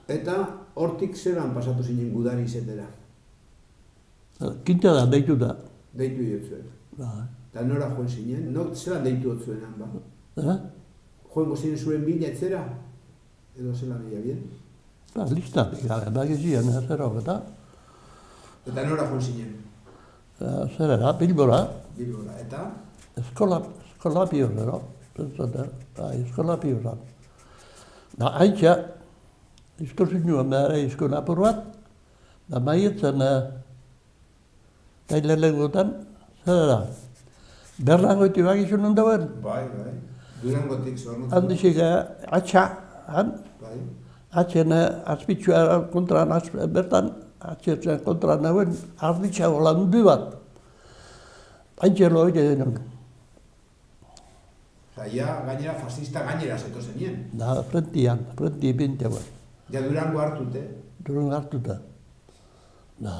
Eta hortik zelan pasatu zinen gudari izetera? Kinta da, deitu da. Deitu diotzuen. Bai. Eta nora joan zinen? Zelan deitu dutzuenan, ba? Joango zinen zuen biletzera? Edo zelan egia bien? Listatik gabe, bagizien, zer horreta. Eta nora joan zinen? Zer era, Bilbora. Bilbora, eta? Eskola piorrero. Eskola piorra. Da, haitxa, izko zinuen behar izko napur bat, da maietzen tailelegutan, zer era? Berrangoiti bagizun ondauen? Bai. Durangotik zornotzen. Handixik, atxa, han? Bai. Atxen azpitsua kontran, bertan, atxetzen kontran nagoen, arditxa holandu bat. Haintxelo hori denon. Ja, gainera, fascista gainera zeto zenien. Da, frenti pinte bat. Ja, Durango hartute. Durango hartuta. Da.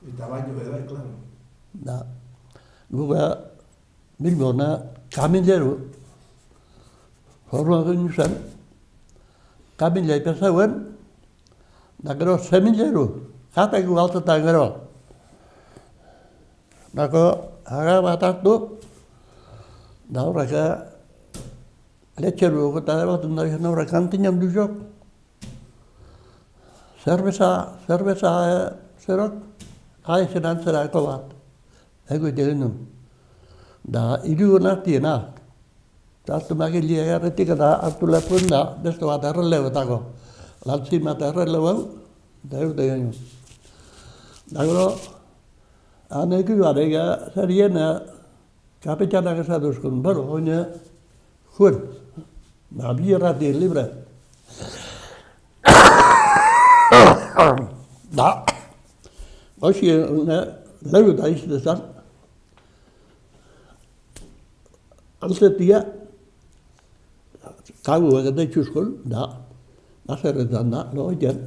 Eta baino bai, klaro. Da. Guga, Bilbona, kamileru. Horroan ginen zen. Kamilea ipezauen. Da gero, semileru. Jateko galtetan gero. Nako, haga bat hartu. Da horrek, letxeru eta ebatun da izan horrek kantinan duzok. Zerbeza zerok, haizien antzerako bat. Egoite genuen. Da, irugun hartiena. Eta hartu magilia garretik eta hartu lepuen da, beste bat errelebetako. Lantzin bat errelebeu, eta egoite genuen. Da gero, haneku barega zerien, kapitanak esatuzkun, bueno, oine, juen, bi erratien libre. Da, hoxi, lehu da iztezan, altetia, kagu egete txuskun, da, azerretan da, loiten,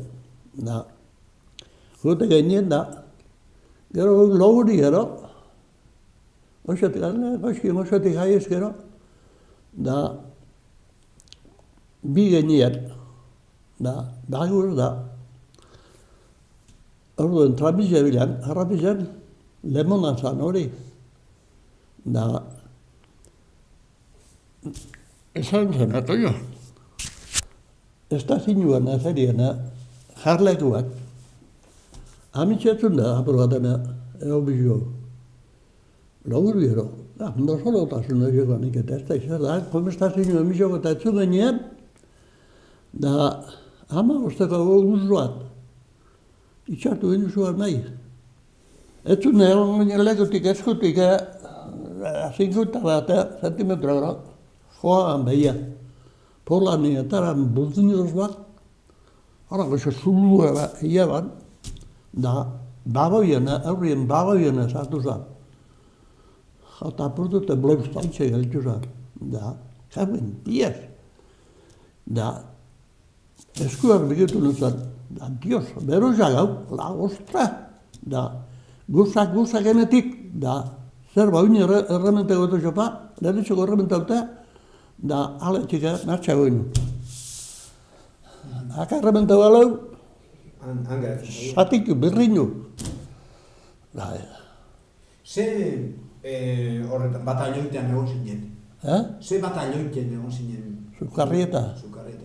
da, jute genien da, gero loguri gero, Osatik haiez gero, da, bi genien, da, dagur da, orduen tramize bilan, harrapizen, lemonan zan hori, da, esan zen, eta jo, ez da zinuen azerien, jarlekuak, amitxetzun da, apur batena, bizio. Lagur biro, no solotasun horiek nik eta ez da izan da, komestazio emisoko eta etzu genien, da ama usteko guztuat, itxatu genuzuan nahi. Etzu neon ginen lekutik eskutik, azinkuta bat, zentimetro gara, joan behia. Polani eta bultinidoz bat, hara gozo zulua bat, eban, da bagoiena, aurrien bagoiena sartu zan. Eta apurtute blebstaitxe gaitu zan. Da, jaben, diez. Da, eskuak begitu nuzan, da, dios, beruzak hau, la, ostra. Da, guzak genetik, da, zer bauni errementego eto xopa, lehenetxeko errementeute, da, ale txika, nartxago inu. Aka errementego alau, zatiku, birrinu. Da, Ze horretan, batalioitean egon zinen? Ze batalioitean egon zinen? Zukarrieta. Zukarrieta.